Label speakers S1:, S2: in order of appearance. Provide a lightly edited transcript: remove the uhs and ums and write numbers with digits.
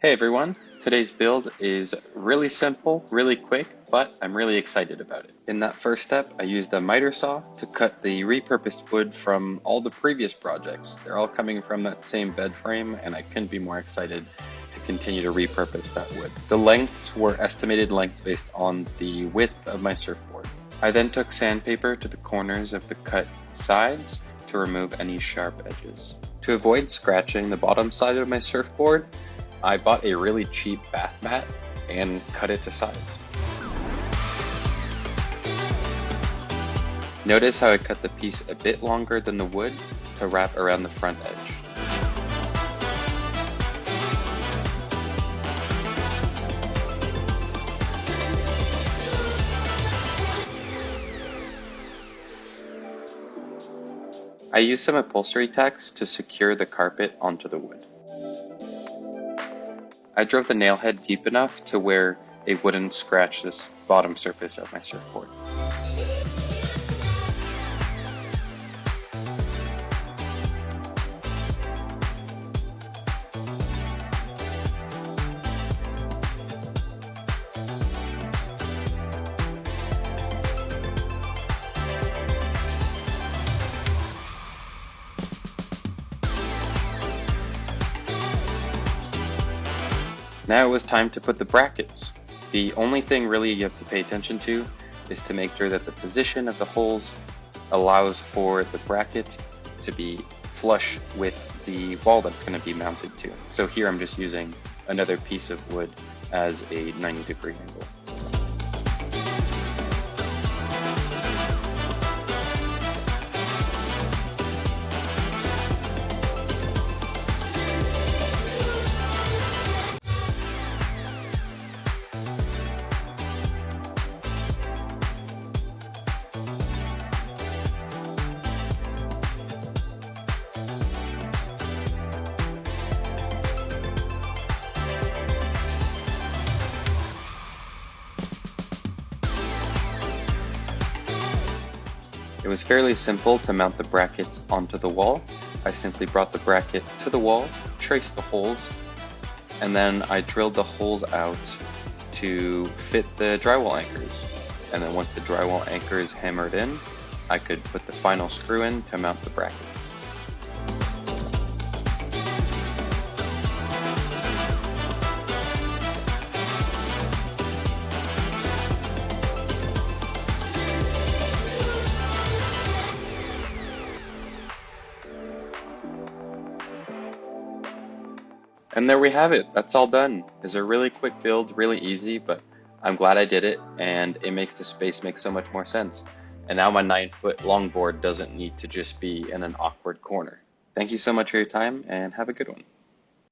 S1: Hey everyone, today's build is really simple, really quick, but I'm really excited about it. In that first step, I used a miter saw to cut the repurposed wood from all the previous projects. They're all coming from that same bed frame, and I couldn't be more excited to continue to repurpose that wood. The lengths were estimated lengths based on the width of my surfboard. I then took sandpaper to the corners of the cut sides to remove any sharp edges. To avoid scratching the bottom side of my surfboard, I bought a really cheap bath mat and cut it to size. Notice how I cut the piece a bit longer than the wood to wrap around the front edge. I used some upholstery tacks to secure the carpet onto the wood. I drove the nail head deep enough to where it wouldn't scratch this bottom surface of my surfboard. Now it was time to put the brackets. The only thing really you have to pay attention to is to make sure that the position of the holes allows for the bracket to be flush with the wall that's going to be mounted to. So here I'm just using another piece of wood as a 90-degree angle. It was fairly simple to mount the brackets onto the wall. I simply brought the bracket to the wall, traced the holes, and then I drilled the holes out to fit the drywall anchors. And then once the drywall anchor is hammered in, I could put the final screw in to mount the brackets. And there we have it. That's all done. It's a really quick build, really easy, but I'm glad I did it, and it makes the space make so much more sense. And now my 9-foot longboard doesn't need to just be in an awkward corner. Thank you so much for your time, and have a good one.